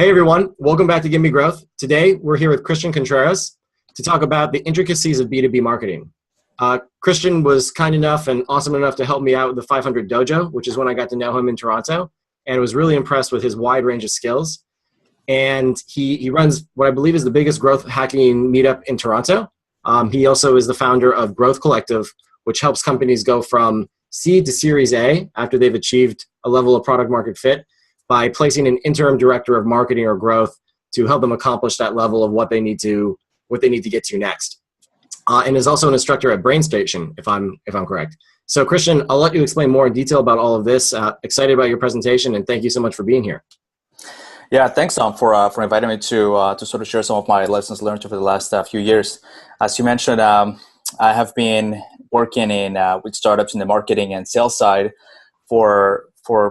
Hey everyone, welcome back to GIMME Growth. Today we're here with Cristian Conteras to talk about the intricacies of B2B marketing. Cristian was kind enough and awesome enough to help me out with the 500 Dojo, which is when I got to know him in Toronto, and was really impressed with his wide range of skills. And he runs what I believe is the biggest growth hacking meetup in Toronto. He also is the founder of Growth Collective, which helps companies go from seed to Series A after they've achieved a level of product market fit by placing an interim director of marketing or growth to help them accomplish that level of what they need to get to next. And is also an instructor at BrainStation, if I'm correct. So Cristian, I'll let you explain more in detail about all of this. Excited about your presentation, and thank you so much for being here. Yeah, thanks, Tom, for inviting me to sort of share some of my lessons learned over the last few years. As you mentioned, I have been working with startups in the marketing and sales side for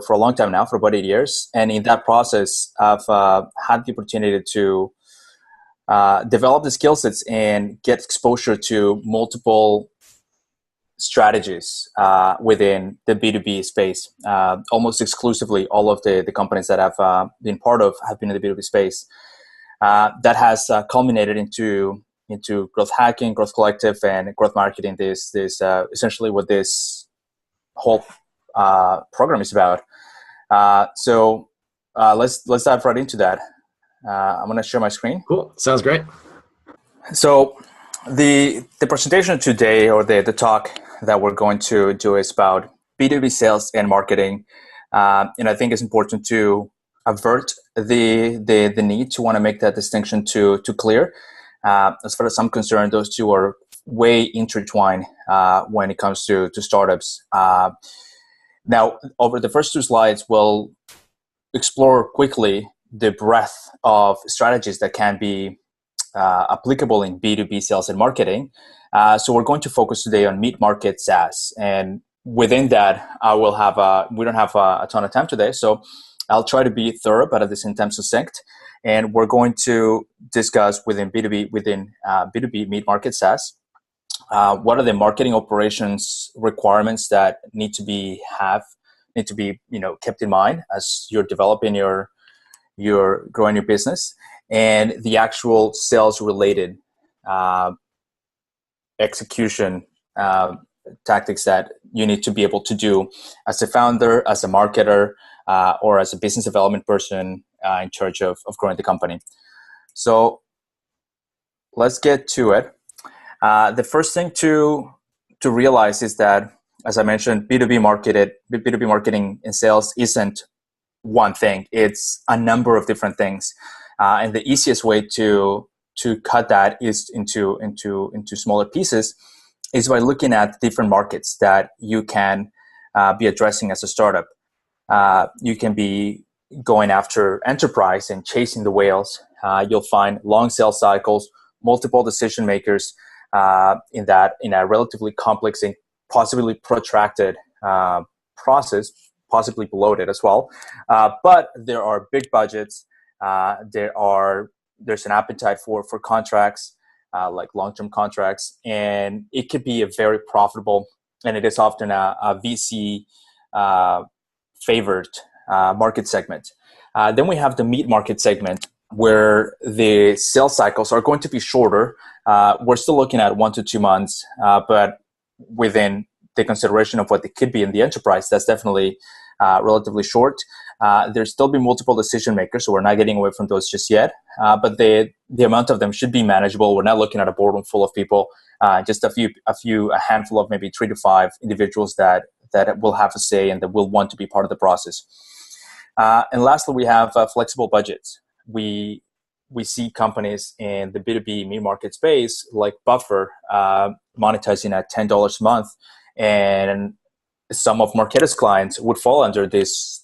a long time now, for about 8 years. And in that process, I've had the opportunity to develop the skill sets and get exposure to multiple strategies within the B2B space. Almost exclusively, all of the companies that I've been part of have been in the B2B space. That has culminated into growth hacking, growth collective, and growth marketing. This essentially what this whole program is about. So let's dive right into that. I'm going to share my screen. Cool. Sounds great. So the presentation today, or the talk that we're going to do, is about B2B sales and marketing. And I think it's important to avert the need to want to make that distinction too clear. As far as I'm concerned, those two are way intertwined when it comes to startups. Now, over the first two slides, we'll explore quickly the breadth of strategies that can be applicable in B2B sales and marketing. So we're going to focus today on Mid-Market SaaS. And within that, we don't have a ton of time today, so I'll try to be thorough, but at the same time succinct. And we're going to discuss within B2B Mid-Market SaaS, what are the marketing operations requirements that need to be kept in mind as you're developing your growing your business, and the actual sales related execution tactics that you need to be able to do as a founder, as a marketer, or as a business development person in charge of growing the company. So let's get to it. The first thing to realize is that, as I mentioned, B2B marketing and sales isn't one thing. It's a number of different things. And the easiest way to cut that is into smaller pieces is by looking at different markets that you can be addressing as a startup. You can be going after enterprise and chasing the whales. You'll find long sales cycles, multiple decision makers in a relatively complex and possibly protracted process, possibly bloated as well. But there are big budgets. There's an appetite for contracts, like long-term contracts, and it could be a very profitable, and it is often a VC favored market segment. Then we have the mid-market segment, where the sales cycles are going to be shorter. We're still looking at 1 to 2 months, but within the consideration of what it could be in the enterprise, that's definitely relatively short. There's still be multiple decision makers, so we're not getting away from those just yet. But the amount of them should be manageable. We're not looking at a boardroom full of people, just a handful of maybe 3 to 5 individuals that will have a say and that will want to be part of the process. And lastly, we have flexible budgets. We see companies in the B2B mid-market space like Buffer monetizing at $10 a month, and some of Marketis clients would fall under this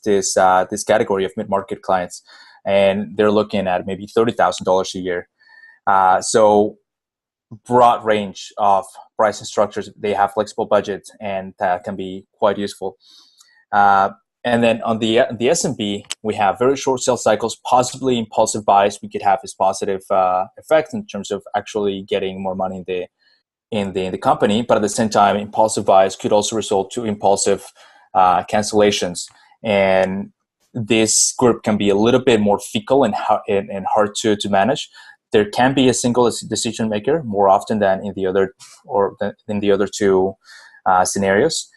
category of mid-market clients, and they're looking at maybe $30,000 a year. So broad range of pricing structures. They have flexible budgets, and that can be quite useful. And then on the SMB, we have very short sales cycles, possibly impulsive buys. We could have this positive effect in terms of actually getting more money in the company, but at the same time, impulsive buys could also result to impulsive cancellations. And this group can be a little bit more fickle and hard to manage. There can be a single decision maker more often than in the other two scenarios,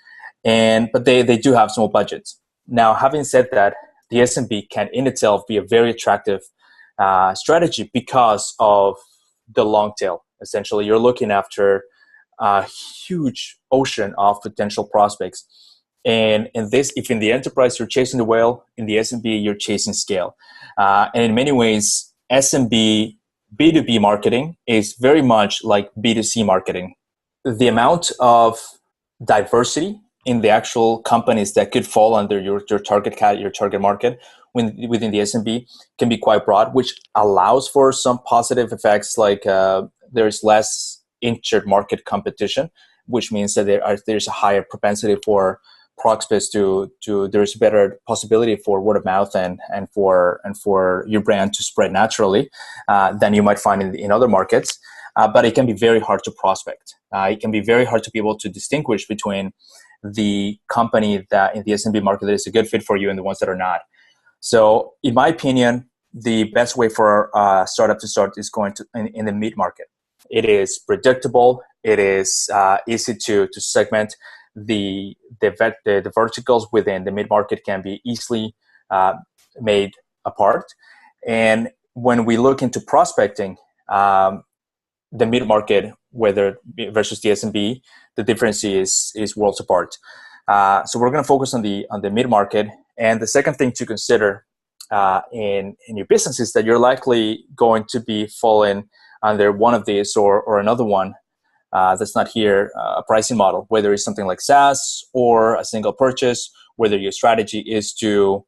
but they do have small budgets. Now, having said that, the SMB can in itself be a very attractive strategy because of the long tail. Essentially, you're looking after a huge ocean of potential prospects. And in this, if in the enterprise you're chasing the whale, in the SMB you're chasing scale. And in many ways, SMB B2B marketing is very much like B2C marketing. The amount of diversity in the actual companies that could fall under your target market within the SMB can be quite broad, which allows for some positive effects, like there's less injured market competition, which means that there's a higher propensity for prospects there's a better possibility for word of mouth and for your brand to spread naturally than you might find in other markets. But it can be very hard to prospect. It can be very hard to be able to distinguish between the company that in the SMB market that is a good fit for you and the ones that are not. So in my opinion, the best way for a startup to start is going to in the mid-market. It is predictable. It is easy to segment. The verticals within the mid-market can be easily made apart. And when we look into prospecting, the mid-market, whether versus the SMB, the difference is worlds apart. So we're going to focus on the mid-market. And the second thing to consider in your business is that you're likely going to be falling under one of these or another one that's not here, a pricing model, whether it's something like SaaS or a single purchase, whether your strategy is to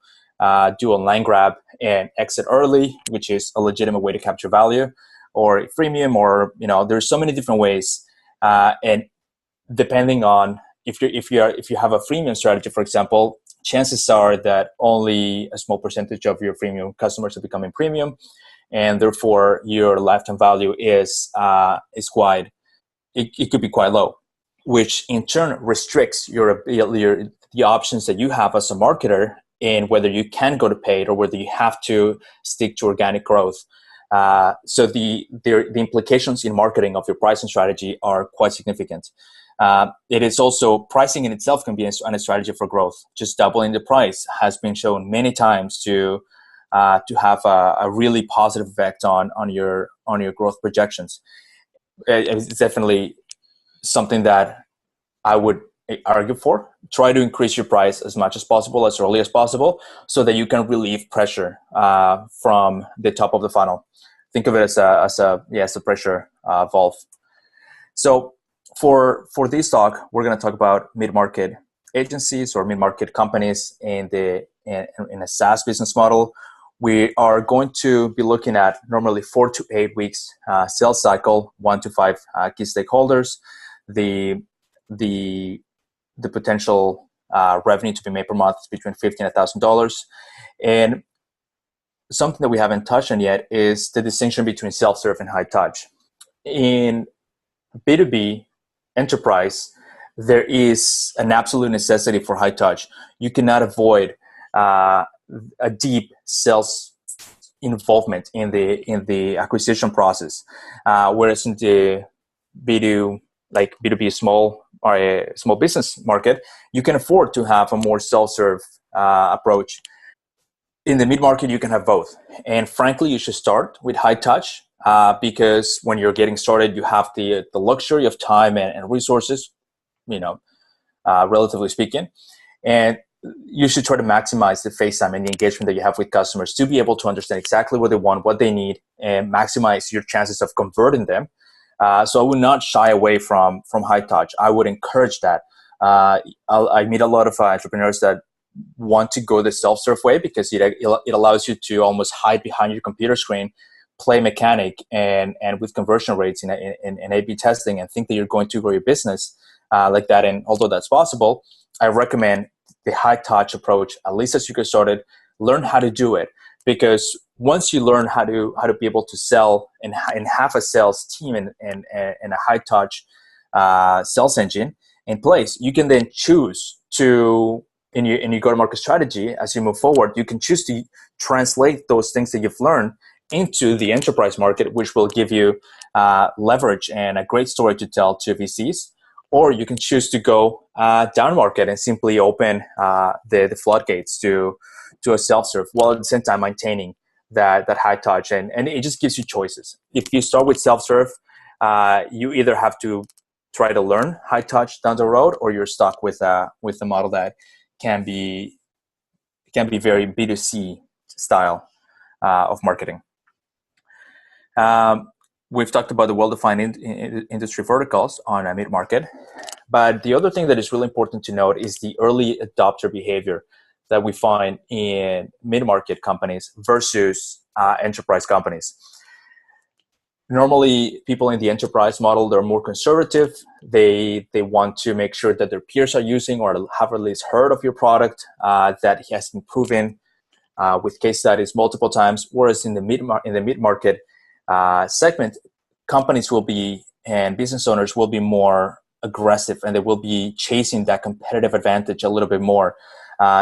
do a land grab and exit early, which is a legitimate way to capture value, or a freemium, or there's so many different ways. And depending on if you have a freemium strategy, for example, chances are that only a small percentage of your freemium customers are becoming premium, and therefore your lifetime value is quite. It could be quite low, which in turn restricts the options that you have as a marketer in whether you can go to paid or whether you have to stick to organic growth. So the implications in marketing of your pricing strategy are quite significant. It is also, pricing in itself can be a strategy for growth. Just doubling the price has been shown many times to have a really positive effect on your growth projections. It's definitely something that I would argue for. Try to increase your price as much as possible, as early as possible, so that you can relieve pressure from the top of the funnel. Think of it as a pressure valve. So for this talk, we're going to talk about mid-market agencies or mid-market companies in a SaaS business model. We are going to be looking at normally 4 to 8 weeks sales cycle, 1 to 5 key stakeholders, the potential revenue to be made per month is between $50,000 and $1,000. And something that we haven't touched on yet is the distinction between self-serve and high touch. In B2B enterprise, there is an absolute necessity for high touch. You cannot avoid a deep sales involvement in the acquisition process, whereas in the B2B small or a small business market, you can afford to have a more self-serve approach. In the mid-market, you can have both, and frankly, you should start with high touch because when you're getting started, you have the luxury of time and resources, relatively speaking, and you should try to maximize the face time and the engagement that you have with customers to be able to understand exactly what they want, what they need, and maximize your chances of converting them. So I would not shy away from high touch. I would encourage that. I meet a lot of entrepreneurs that want to go the self-serve way because it allows you to almost hide behind your computer screen, play mechanic, and with conversion rates in A/B testing, and think that you're going to grow your business like that. And although that's possible, I recommend the high touch approach, at least as you get started. Learn how to do it, because once you learn how to be able to sell and have a sales team and a high touch sales engine in place, you can then choose to in your go-to-market strategy, as you move forward, you can choose to translate those things that you've learned into the enterprise market, which will give you leverage and a great story to tell to VCs. Or you can choose to go down market and simply open the floodgates to a self-serve, while at the same time maintaining that high touch. And it just gives you choices. If you start with self-serve, you either have to try to learn high touch down the road, or you're stuck with a model that can be very B2C style of marketing. We've talked about the well-defined industry verticals on a mid-market, but the other thing that is really important to note is the early adopter behavior that we find in mid-market companies versus enterprise companies. Normally, people in the enterprise model, they're more conservative. They want to make sure that their peers are using or have at least heard of your product, that has been proven with case studies multiple times. Whereas in the mid-market segment, companies will be, and business owners will be more aggressive, and they will be chasing that competitive advantage a little bit more.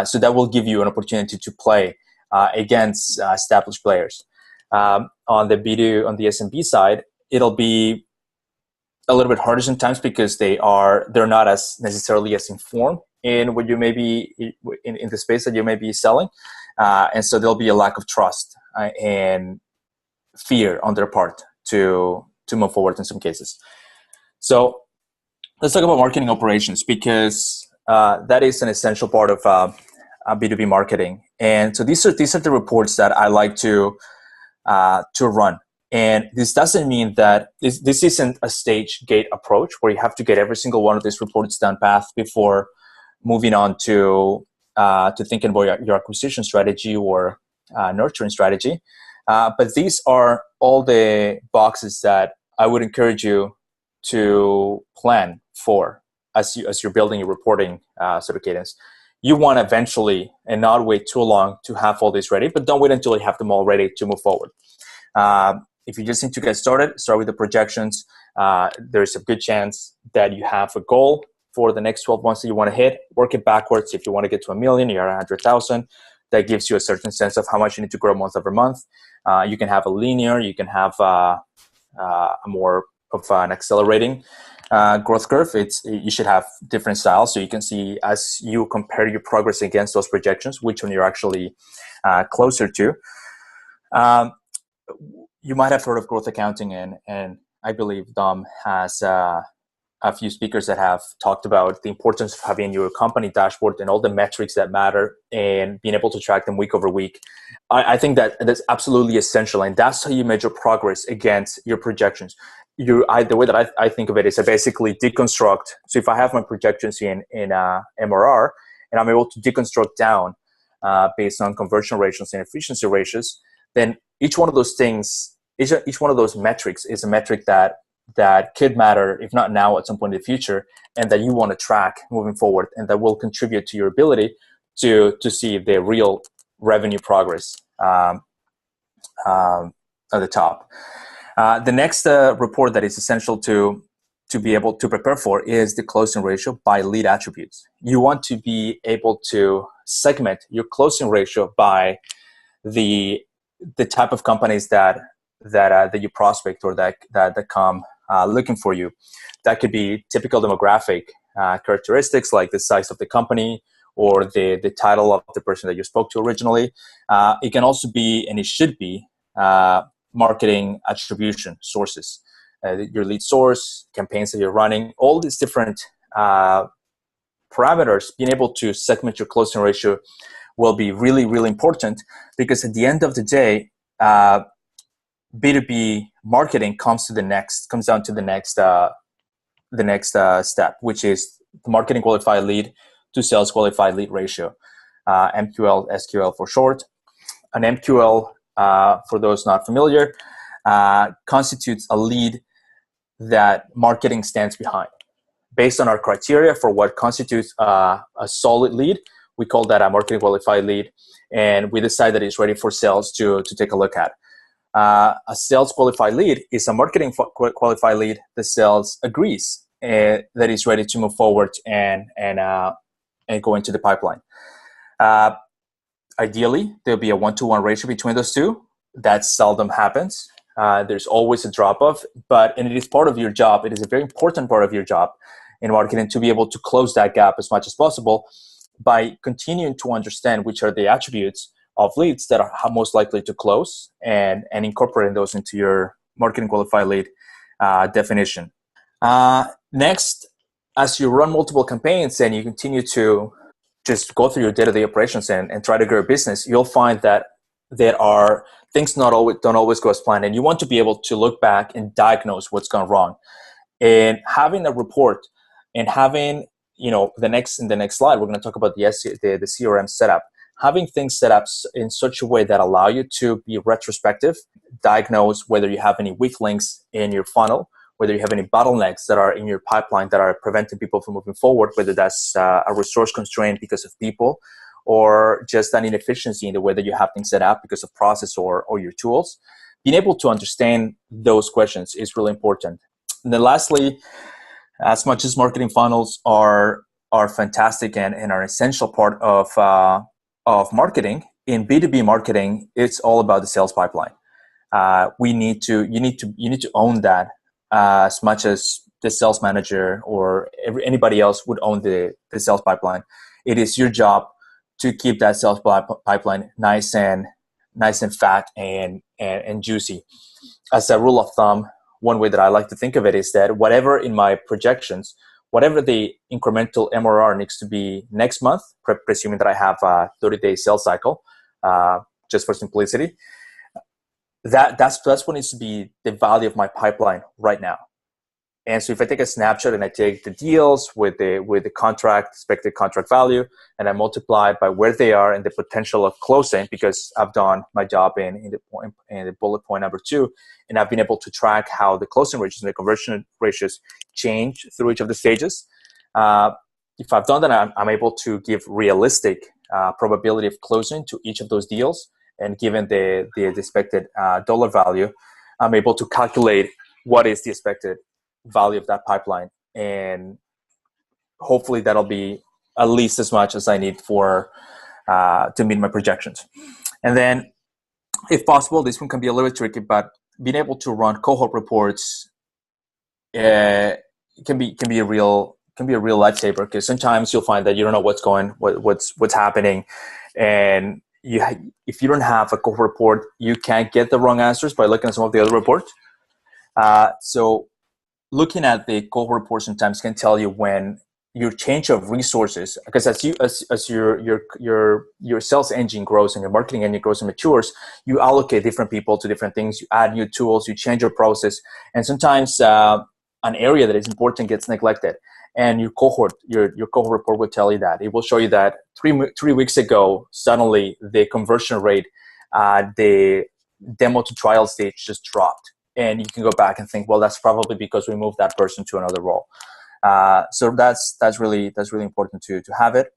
So that will give you an opportunity to play against established players. On the SMB side, it'll be a little bit harder sometimes because they're not as necessarily as informed in what you may be in the space that you may be selling, and so there'll be a lack of trust and fear on their part to move forward in some cases. So let's talk about marketing operations, because that is an essential part of B2B marketing. And so these are the reports that I like to run. And this doesn't mean that this isn't a stage gate approach where you have to get every single one of these reports down path before moving on to thinking about your acquisition strategy or nurturing strategy. But these are all the boxes that I would encourage you to plan for as you're building your reporting sort of cadence. You want to eventually, and not wait too long to have all these ready, but don't wait until you have them all ready to move forward. If you just need to get started, start with the projections. There's a good chance that you have a goal for the next 12 months that you want to hit. Work it backwards. If you want to get to 1 million, you're at 100,000. That gives you a certain sense of how much you need to grow month over month. You can have a linear, you can have a more of an accelerating growth curve. You should have different styles, so you can see as you compare your progress against those projections, which one you're actually closer to. You might have heard of growth accounting, and I believe Dom has a few speakers that have talked about the importance of having your company dashboard and all the metrics that matter and being able to track them week over week. I think that's absolutely essential, and that's how you measure progress against your projections. The way that I think of it is I basically deconstruct. So if I have my projections in MRR, and I'm able to deconstruct down based on conversion ratios and efficiency ratios, then each one of those things, each one of those metrics is a metric that could matter, if not now, at some point in the future, and that you want to track moving forward, and that will contribute to your ability to see the real revenue progress at the top. The next report that is essential to be able to prepare for is the closing ratio by lead attributes. You want to be able to segment your closing ratio by the type of companies that you prospect or that come looking for you. That could be typical demographic characteristics like the size of the company or the title of the person that you spoke to originally. It can also be, and it should be, marketing attribution sources, your lead source, campaigns that you're running, all these different parameters. Being able to segment your closing ratio will be really, really important, because at the end of the day, B2B marketing comes down to the next step, which is the marketing qualified lead to sales qualified lead ratio, MQL, SQL for short. An MQL, for those not familiar, constitutes a lead that marketing stands behind. Based on our criteria for what constitutes a solid lead, we call that a marketing qualified lead, and we decide that it's ready for sales to take a look at. A sales qualified lead is a marketing qualified lead. The sales agrees that is ready to move forward and and go into the pipeline. Ideally, there'll be a 1-to-1 ratio between those two. That seldom happens. There's always a drop-off, and it is part of your job. It is a very important part of your job in marketing to be able to close that gap as much as possible by continuing to understand which are the attributes of leads that are most likely to close and incorporating those into your marketing qualified lead definition. Next, as you run multiple campaigns and you continue to just go through your day-to-day operations and try to grow a business, you'll find that there are things don't always go as planned, and you want to be able to look back and diagnose what's gone wrong. And having a report and having, in the next slide, we're going to talk about the CRM setup. Having things set up in such a way that allow you to be retrospective, diagnose whether you have any weak links in your funnel, whether you have any bottlenecks that are in your pipeline that are preventing people from moving forward, whether that's a resource constraint because of people, or just an inefficiency in the way that you have things set up because of process or your tools. Being able to understand those questions is really important. And then lastly, as much as marketing funnels are fantastic and are an essential part of marketing, in B2B marketing, it's all about the sales pipeline. You need to own that as much as the sales manager or anybody else would own the sales pipeline. It is your job to keep that sales pipeline nice and fat and juicy. As a rule of thumb, one way that I like to think of it is that whatever in my projections, whatever the incremental MRR needs to be next month, presuming that I have a 30-day sales cycle, just for simplicity, that's what needs to be the value of my pipeline right now. And so if I take a snapshot and I take the deals with the expected contract value, and I multiply it by where they are and the potential of closing, because I've done my job in the bullet point number 2, and I've been able to track how the closing ratios and the conversion ratios change through each of the stages. If I've done that, I'm able to give realistic probability of closing to each of those deals, and given the expected dollar value, I'm able to calculate what is the expected value of that pipeline, and hopefully that'll be at least as much as I need for to meet my projections. And then, if possible, this one can be a little bit tricky, but being able to run cohort reports can be a real lifesaver, because sometimes you'll find that you don't know what's happening, and if you don't have a cohort report, you can't get the wrong answers by looking at some of the other reports. So looking at the cohort report sometimes can tell you when your change of resources, because as your sales engine grows and your marketing engine grows and matures, you allocate different people to different things, you add new tools, you change your process, and sometimes an area that is important gets neglected. And your cohort report will tell you that. It will show you that three weeks ago, suddenly the conversion rate, the demo to trial stage just dropped. And you can go back and think, well, that's probably because we moved that person to another role. So that's really important to have it.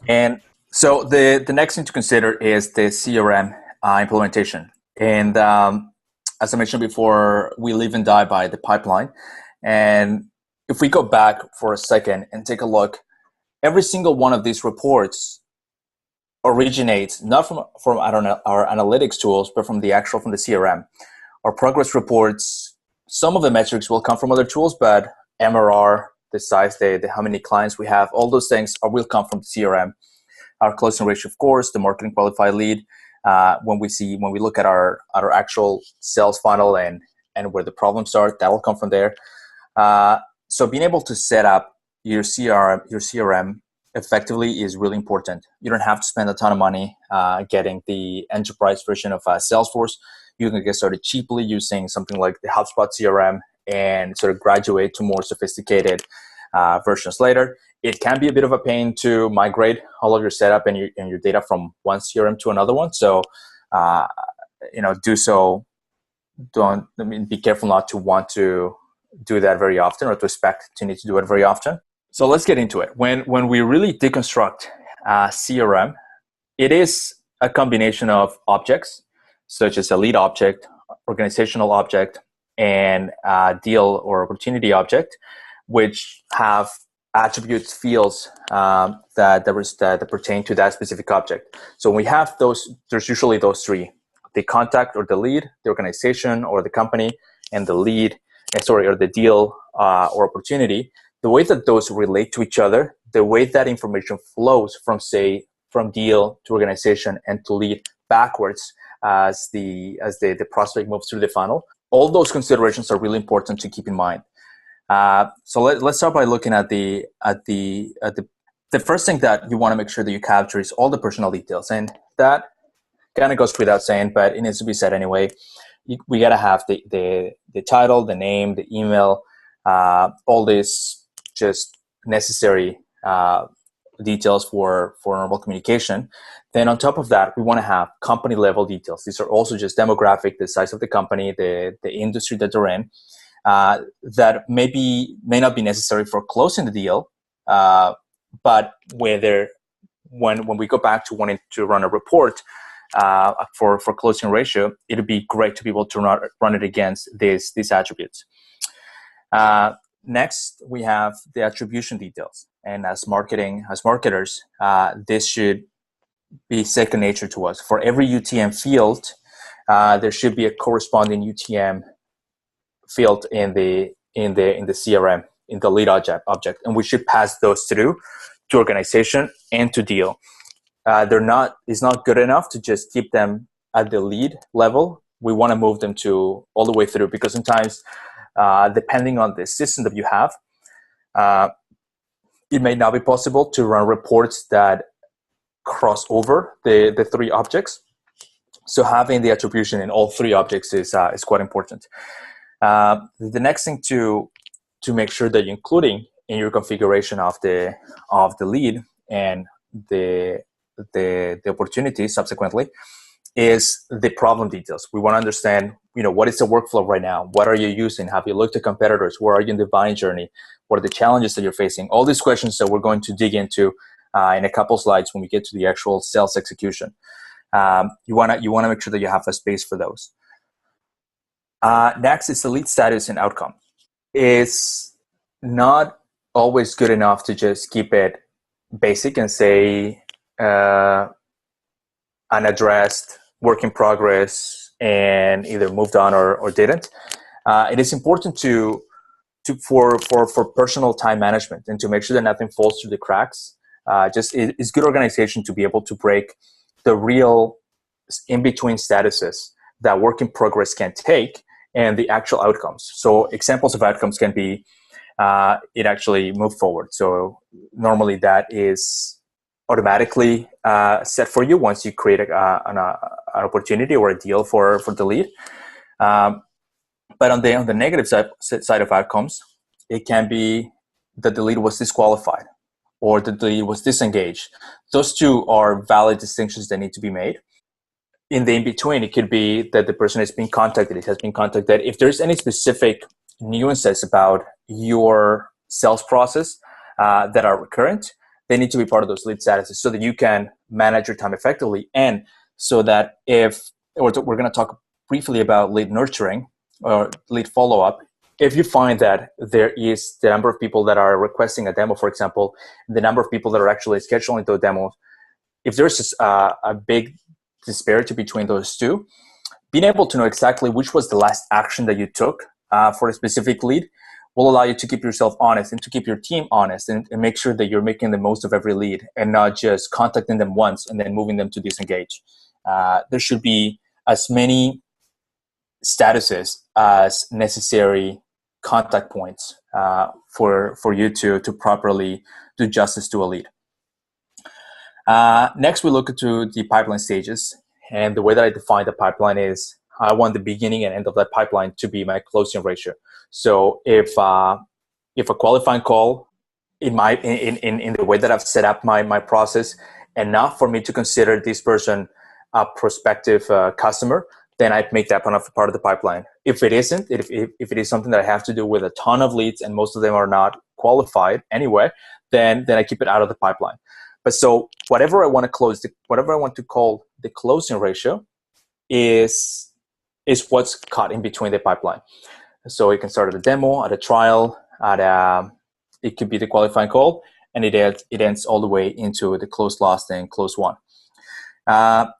And so the next thing to consider is the CRM implementation. And as I mentioned before, we live and die by the pipeline. And if we go back for a second and take a look, every single one of these reports originates not from our analytics tools, but from the CRM. Our progress reports, some of the metrics will come from other tools, but MRR, the size, the how many clients we have, all those things will come from the CRM. Our closing ratio, of course, the marketing qualified lead. When we look at our actual sales funnel and where the problems are, that will come from there. So being able to set up your CRM effectively is really important. You don't have to spend a ton of money getting the enterprise version of Salesforce. You can get started cheaply using something like the HubSpot CRM and sort of graduate to more sophisticated versions later. It can be a bit of a pain to migrate all of your setup and your data from one CRM to another one. So, do so. Be careful not to want to do that very often, or to expect to need to do it very often. So let's get into it. When we really deconstruct CRM, it is a combination of objects, such as a lead object, organizational object, and a deal or opportunity object, which have attributes, fields that pertain to that specific object. So when we have those, there's usually those three: the contact or the lead, the organization or the company, and the lead, or the deal or opportunity. The way that those relate to each other, the way that information flows from deal to organization and to lead backwards as the prospect moves through the funnel. All those considerations are really important to keep in mind. So let's start by looking at the first thing that you want to make sure that you capture is all the personal details, and that kind of goes without saying, but it needs to be said anyway. We gotta have the title, the name, the email, all this just necessary details for normal communication. Then on top of that, we want to have company level details. These are also just demographic, the size of the company, the industry that they're in, that may not be necessary for closing the deal, but when we go back to wanting to run a report for closing ratio, it'd be great to be able to run it against these attributes. Next, we have the attribution details. And as marketers, this should be second nature to us. For every UTM field, there should be a corresponding UTM field in the CRM, in the lead object, and we should pass those through to organization and to deal. It's not good enough to just keep them at the lead level. We want to move them to all the way through, because sometimes, depending on the system that you have, it may not be possible to run reports that cross over the three objects. So having the attribution in all three objects is quite important. The next thing to make sure that you're including in your configuration of the lead and the opportunity subsequently is the problem details. We want to understand, what is the workflow right now? What are you using? Have you looked at competitors? Where are you in the buying journey? What are the challenges that you're facing? All these questions that we're going to dig into in a couple slides when we get to the actual sales execution. You want to make sure that you have a space for those. Next is the lead status and outcome. It's not always good enough to just keep it basic and say unaddressed, work in progress, and either moved on or didn't. It is important for personal time management and to make sure that nothing falls through the cracks. It's good organization to be able to break the real in-between statuses that work in progress can take and the actual outcomes. So examples of outcomes can be it actually moved forward. So normally that is automatically set for you once you create an opportunity or a deal for the lead. But on the negative side of outcomes, it can be that the lead was disqualified or that the lead was disengaged. Those two are valid distinctions that need to be made. In the in-between, it could be that the person has been contacted. It has been contacted. If there's any specific nuances about your sales process that are recurrent, they need to be part of those lead statuses so that you can manage your time effectively. And so that we're going to talk briefly about lead nurturing or lead follow-up. If you find that there is the number of people that are requesting a demo, for example, the number of people that are actually scheduling those demos, if there's a big disparity between those two, being able to know exactly which was the last action that you took for a specific lead will allow you to keep yourself honest and to keep your team honest and make sure that you're making the most of every lead and not just contacting them once and then moving them to disengage. There should be as many statuses as necessary contact points for you to properly do justice to a lead. Next, we look into the pipeline stages. And the way that I define the pipeline is I want the beginning and end of that pipeline to be my closing ratio. So if a qualifying call in the way that I've set up my process, enough for me to consider this person a prospective customer, then I'd make that part of the pipeline. If it isn't, if it is something that I have to do with a ton of leads and most of them are not qualified anyway, then I keep it out of the pipeline. But so whatever I want to close, whatever I want to call the closing ratio is what's caught in between the pipeline. So it can start at a demo, at a trial, at it could be the qualifying call, and it ends all the way into the close lost and close won.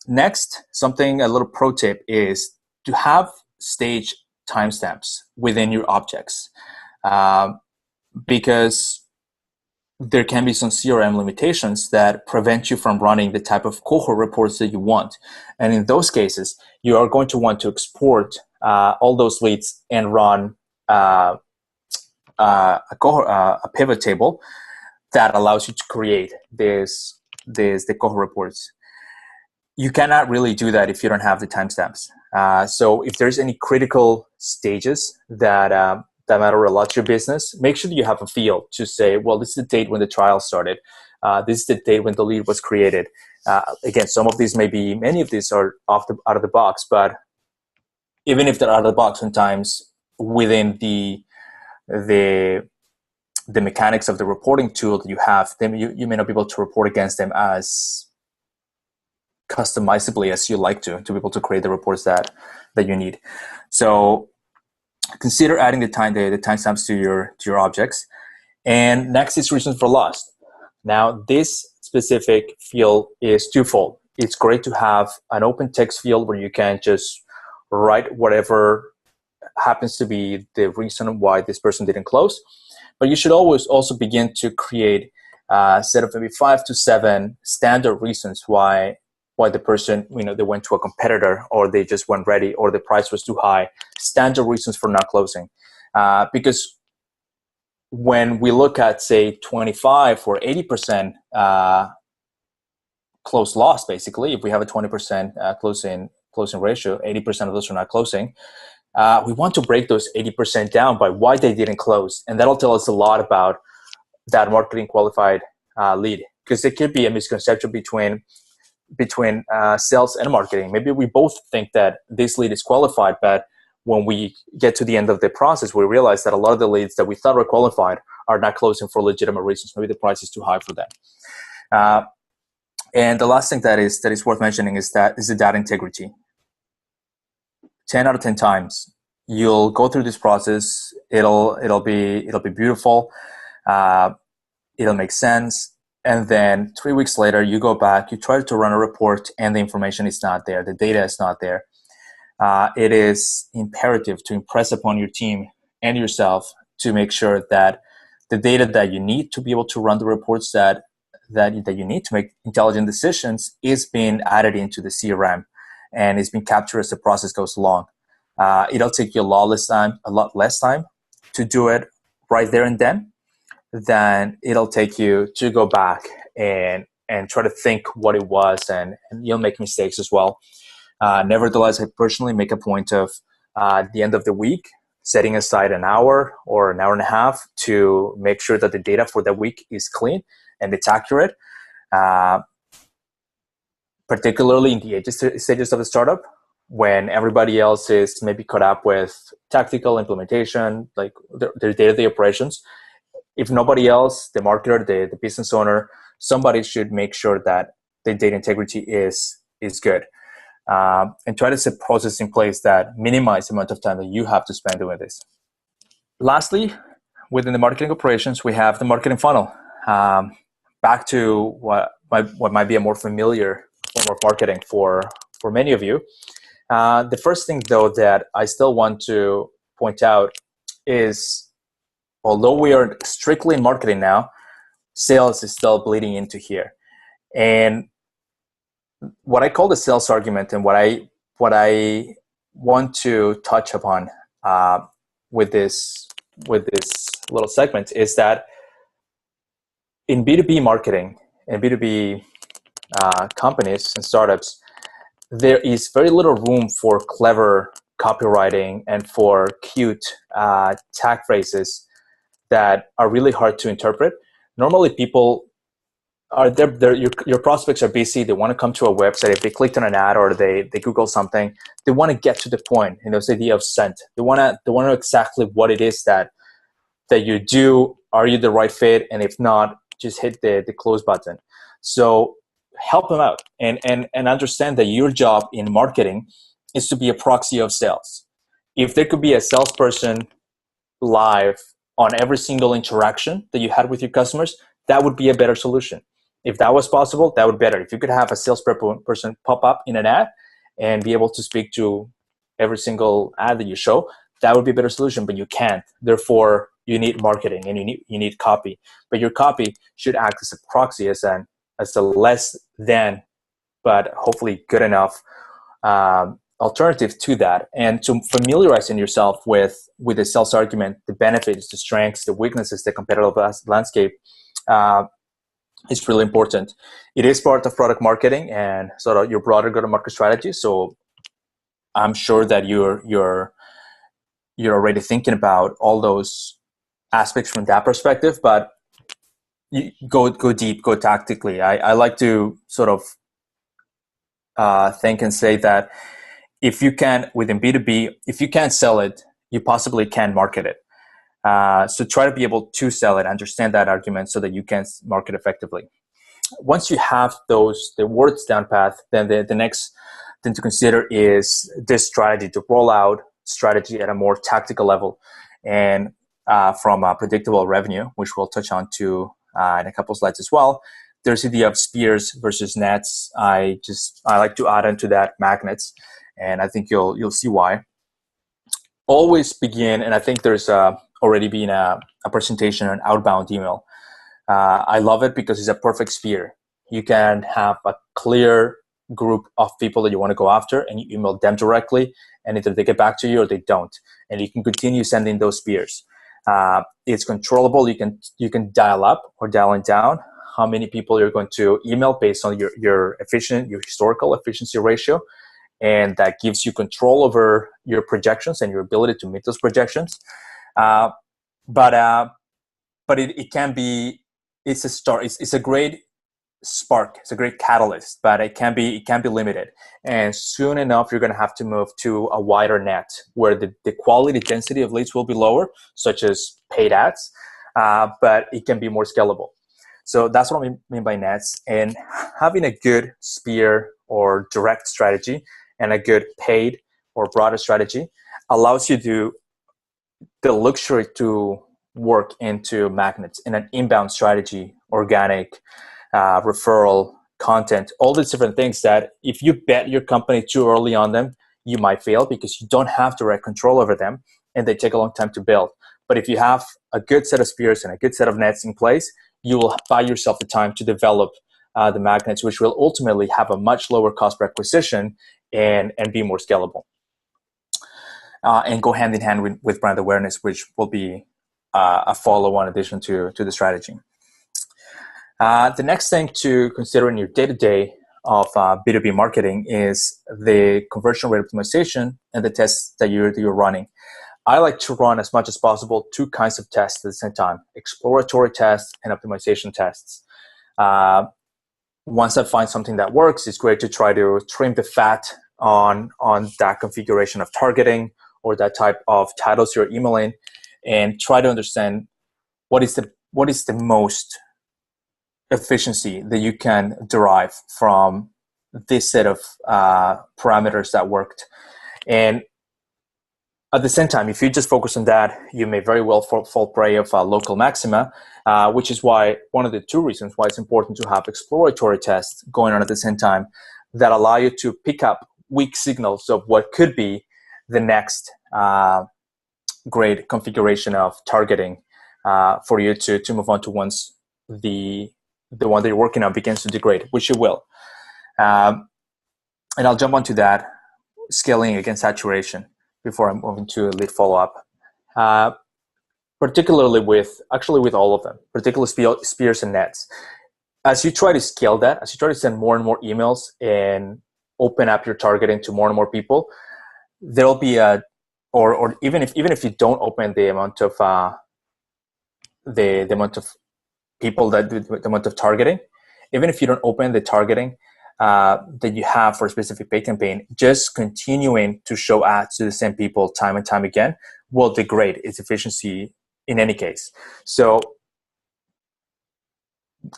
Next, a little pro tip is to have stage timestamps within your objects, because there can be some CRM limitations that prevent you from running the type of cohort reports that you want. And in those cases, you are going to want to export all those leads and run a pivot table that allows you to create the cohort reports. You cannot really do that if you don't have the timestamps. So if there's any critical stages that matter a lot to your business, make sure that you have a field to say, well, this is the date when the trial started. This is the date when the lead was created. Again, many of these are out of the box, but even if they're out of the box, sometimes within the mechanics of the reporting tool that you have, then you may not be able to report against them as customizably as you like to be able to create the reports that you need. So consider adding the timestamps to your objects. And next is reasons for loss. Now, this specific field is twofold. It's great to have an open text field where you can just write whatever happens to be the reason why this person didn't close. But you should always also begin to create a set of maybe 5 to 7 standard reasons why the person, they went to a competitor, or they just weren't ready, or the price was too high. Standard reasons for not closing. Because when we look at, say, 25 or 80% close loss, basically, if we have a 20% closing ratio, 80% of those are not closing. We want to break those 80% down by why they didn't close. And that'll tell us a lot about that marketing qualified lead, because it could be a misconception between sales and marketing. Maybe we both think that this lead is qualified, but when we get to the end of the process, we realize that a lot of the leads that we thought were qualified are not closing for legitimate reasons. Maybe the price is too high for them. And the last thing that is worth mentioning is the data integrity. 10 out of 10 times, you'll go through this process. It'll be beautiful. It'll make sense. And then 3 weeks later, you go back, you try to run a report, and the information is not there. The data is not there. It is imperative to impress upon your team and yourself to make sure that the data that you need to be able to run the reports that you need to make intelligent decisions is being added into the CRM, and is being captured as the process goes along. It'll take you a lot less time to do it right there and then than it'll take you to go back and try to think what it was, and you'll make mistakes as well. Nevertheless, I personally make a point of at the end of the week setting aside an hour or an hour and a half to make sure that the data for that week is clean and it's accurate, particularly in the stages of the startup, when everybody else is maybe caught up with tactical implementation, like their day-to-day operations. If nobody else, the marketer, the business owner, somebody should make sure that the data integrity is good, and try to set processes in place that minimize the amount of time that you have to spend doing this. Lastly, within the marketing operations, we have the marketing funnel. Back to what might be a more familiar form of marketing for many of you. The first thing, though, that I still want to point out is, although we are strictly in marketing now, sales is still bleeding into here. And what I call the sales argument, and what I want to touch upon with this little segment, is that in B2B marketing and B2B companies and startups, there is very little room for clever copywriting and for cute tag phrases that are really hard to interpret. Normally, people are there. Your prospects are busy. They want to come to a website. If they clicked on an ad or they Google something, they want to get to the point. This idea of scent. They want to know exactly what it is that you do. Are you the right fit? And if not, just hit the close button. So help them out and understand that your job in marketing is to be a proxy of sales. If there could be a salesperson live on every single interaction that you had with your customers, that would be a better solution. If that was possible, that would be better. If you could have a sales person pop up in an ad and be able to speak to every single ad that you show, that would be a better solution, but you can't. Therefore, you need marketing and you need copy. But your copy should act as a proxy, as a less than, but hopefully good enough alternative to that. And to familiarizing yourself with the sales argument, the benefits, the strengths, the weaknesses, the competitive landscape, is really important. It is part of product marketing and sort of your broader go-to-market strategy. So I'm sure that you're already thinking about all those aspects from that perspective, but you go deep, go tactically. I like to sort of think and say that if you can, within B2B, if you can't sell it, you possibly can market it. So try to be able to sell it, understand that argument so that you can market effectively. Once you have the words down path, then the next thing to consider is this strategy, to roll out strategy at a more tactical level and from predictable revenue, which we'll touch on to in a couple slides as well. There's the idea of spears versus nets. I like to add into that magnets, and I think you'll see why. Always begin, and I think there's already been a presentation on outbound email. I love it because it's a perfect spear. You can have a clear group of people that you want to go after, and you email them directly, and either they get back to you or they don't, and you can continue sending those spears. It's controllable. You can dial up or dialing down how many people you're going to email based on your historical efficiency ratio, and that gives you control over your projections and your ability to meet those projections. But it can be, it's a start. It's a great spark. It's a great catalyst, but it can be limited. And soon enough, you're going to have to move to a wider net where the quality density of leads will be lower, such as paid ads, but it can be more scalable. So that's what I mean by nets. And having a good spear or direct strategy and a good paid or broader strategy allows you the luxury to work into magnets in an inbound strategy, organic, referral, content, all these different things that if you bet your company too early on them, you might fail because you don't have direct control over them and they take a long time to build. But if you have a good set of spears and a good set of nets in place, you will buy yourself the time to develop the magnets, which will ultimately have a much lower cost per acquisition and be more scalable. And go hand in hand with brand awareness, which will be a follow-on addition to the strategy. The next thing to consider in your day-to-day of B2B marketing is the conversion rate optimization and the tests that you're running. I like to run as much as possible 2 kinds of tests at the same time: exploratory tests and optimization tests. Once I find something that works, it's great to try to trim the fat on that configuration of targeting or that type of titles you're emailing, and try to understand what is the most efficiency that you can derive from this set of parameters that worked. And at the same time, if you just focus on that, you may very well fall prey of local maxima, which is why one of the 2 reasons why it's important to have exploratory tests going on at the same time that allow you to pick up weak signals of what could be the next great configuration of targeting for you to move on to once the one that you're working on begins to degrade, which it will. And I'll jump onto that, scaling against saturation, before I'm moving to lead follow-up. Particularly with all of them, particularly spears and nets. As you try to scale that, as you try to send more and more emails and open up your targeting to more and more people, there'll be or even if you don't open the amount of people that do the amount of targeting, even if you don't open the targeting that you have for a specific paid campaign, just continuing to show ads to the same people time and time again will degrade its efficiency in any case. So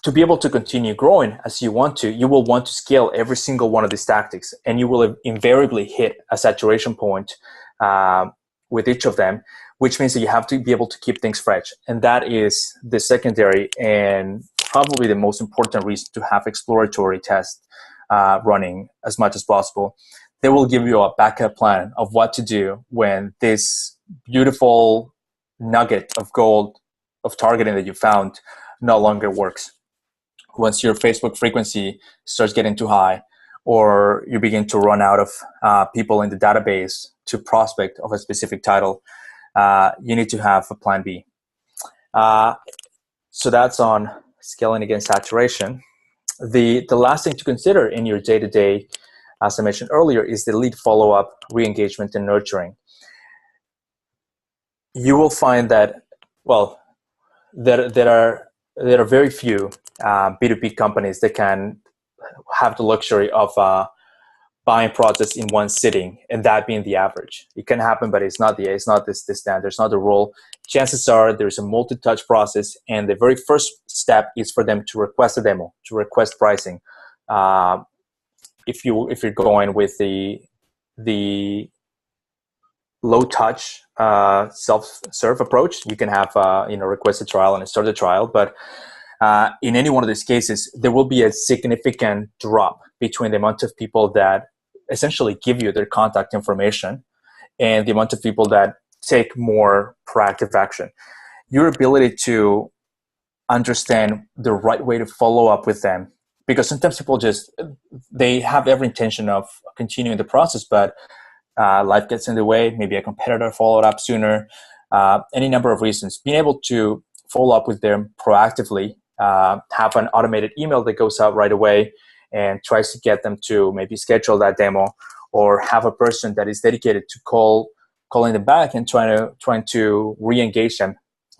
to be able to continue growing as you want to, you will want to scale every single one of these tactics, and you will invariably hit a saturation point with each of them, which means that you have to be able to keep things fresh. And that is the secondary and probably the most important reason to have exploratory tests running as much as possible. They will give you a backup plan of what to do when this beautiful nugget of gold of targeting that you found no longer works. Once your Facebook frequency starts getting too high, or you begin to run out of people in the database to prospect of a specific title, you need to have a plan B. So that's on scaling against saturation. The last thing to consider in your day-to-day, as I mentioned earlier, is the lead follow-up, re-engagement, and nurturing. You will find that, well, there are very few B2B companies that can have the luxury of buying process in one sitting, and that being the average. It can happen, but it's not the standard. It's not the rule. Chances are there's a multi-touch process, and the very first step is for them to request a demo, to request pricing. If you're going with the low touch self-serve approach, you can have request a trial and start a trial. But in any one of these cases, there will be a significant drop between the amount of people that essentially give you their contact information and the amount of people that take more proactive action. Your ability to understand the right way to follow up with them, because sometimes people they have every intention of continuing the process, but life gets in the way. Maybe a competitor followed up sooner. Any number of reasons. Being able to follow up with them proactively, have an automated email that goes out right away and tries to get them to maybe schedule that demo, or have a person that is dedicated to calling them back and trying to re-engage them.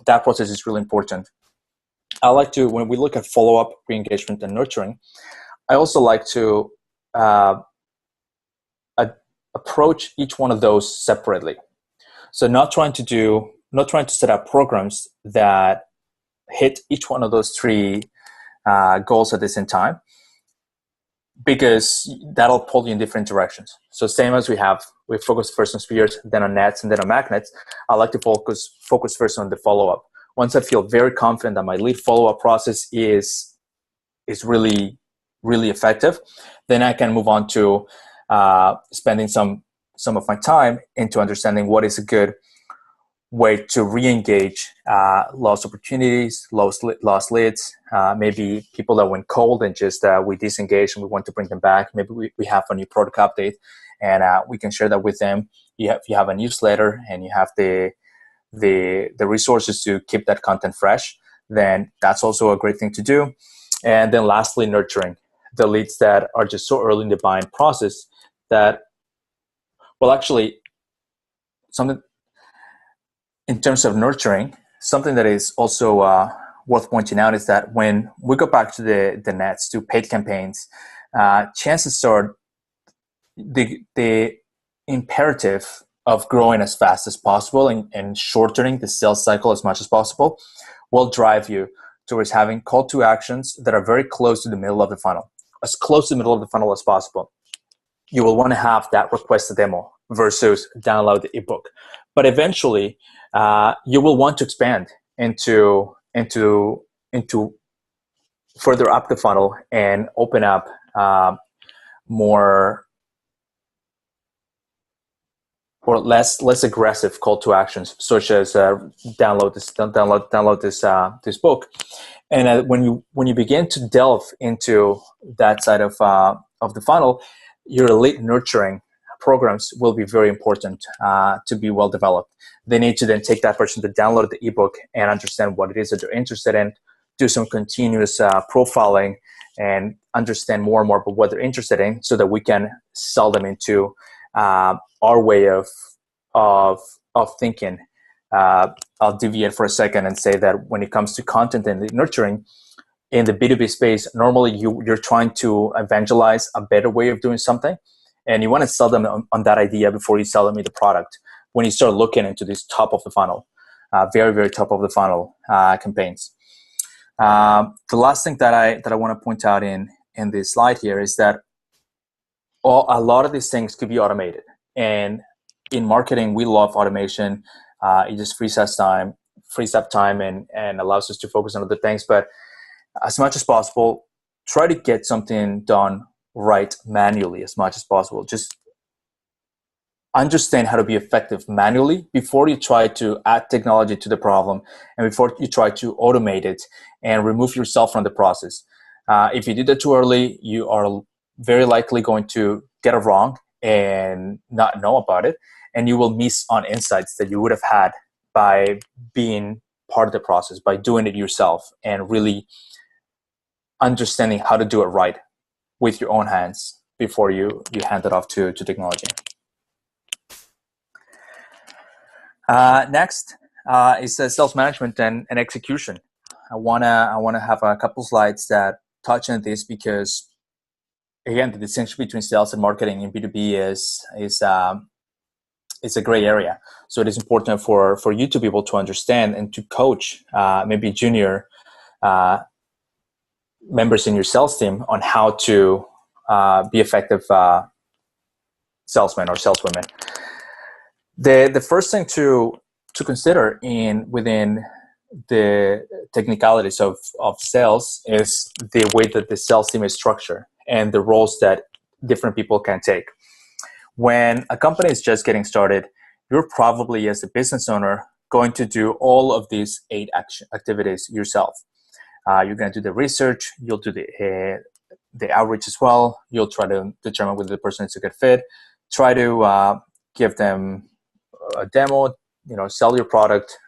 That process is really important. I like to, when we look at follow-up, re-engagement, and nurturing, I also like to approach each one of those separately. So not trying to set up programs that hit each one of those three goals at the same time, because that'll pull you in different directions. So same as we focus first on spheres, then on nets, and then on magnets, I like to focus first on the follow-up. Once I feel very confident that my lead follow-up process is really, really effective, then I can move on to spending some of my time into understanding what is a good way to re-engage lost opportunities, lost leads, maybe people that went cold and just we disengaged and we want to bring them back. Maybe we have a new product update and we can share that with them. If you have a newsletter and you have the resources to keep that content fresh, then that's also a great thing to do. And then lastly, nurturing the leads that are just so early in the buying process that, well, actually, something in terms of nurturing, something that is also worth pointing out is that when we go back to the nets, to paid campaigns, chances are the imperative of growing as fast as possible and shortening the sales cycle as much as possible will drive you towards having call to actions that are very close to the middle of the funnel, as close to the middle of the funnel as possible. You will want to have that request a demo versus download the ebook. But eventually, you will want to expand into further up the funnel and open up more or less aggressive call to actions, such as download this book. And when you begin to delve into that side of the funnel, your elite nurturing programs will be very important to be well developed. They need to then take that person to download the ebook and understand what it is that they're interested in, do some continuous profiling, and understand more and more about what they're interested in, so that we can sell them into our way of thinking. I'll deviate for a second and say that when it comes to content and nurturing in the B2B space, normally you're trying to evangelize a better way of doing something, and you want to sell them on that idea before you sell them the product. When you start looking into this top of the funnel, very, very top of the funnel campaigns. The last thing that I want to point out in this slide here is that a lot of these things could be automated. And in marketing, we love automation. It just frees up time and allows us to focus on other things. But as much as possible, try to get something done right manually as much as possible. Just understand how to be effective manually before you try to add technology to the problem and before you try to automate it and remove yourself from the process. If you do that too early, you are very likely going to get it wrong and not know about it, and you will miss on insights that you would have had by being part of the process, by doing it yourself and really understanding how to do it right with your own hands before you hand it off to technology. Next is sales management and execution. I wanna have a couple slides that touch on this because, again, the distinction between sales and marketing in B2B is a gray area. So it is important for you to be able to understand and to coach maybe junior members in your sales team on how to be effective salesmen or saleswomen. The first thing to consider within the technicalities of sales is the way that the sales team is structured and the roles that different people can take. When a company is just getting started, you're probably, as a business owner, going to do all of these 8 activities yourself. You're going to do the research, you'll do the outreach as well, you'll try to determine whether the person is a good fit, try to give them a demo, sell your product,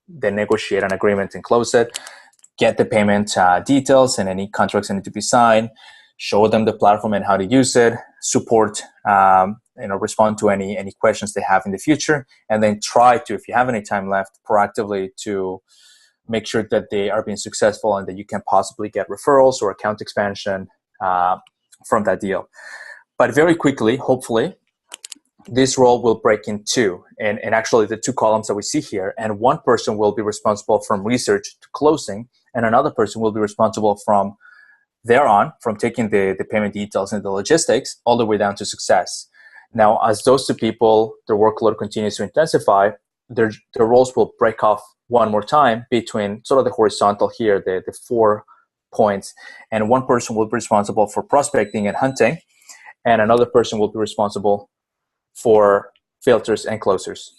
then negotiate an agreement and close it, get the payment details and any contracts that need to be signed, show them the platform and how to use it, support, respond to any questions they have in the future, and then try to, if you have any time left, proactively to make sure that they are being successful and that you can possibly get referrals or account expansion from that deal. But very quickly, hopefully, this role will break in 2, and actually the 2 columns that we see here, and one person will be responsible from research to closing, and another person will be responsible from taking the payment details and the logistics all the way down to success. Now, as those 2 people, their workload continues to intensify, their roles will break off one more time between sort of the horizontal here, the 4 points, and one person will be responsible for prospecting and hunting, and another person will be responsible for filters and closers.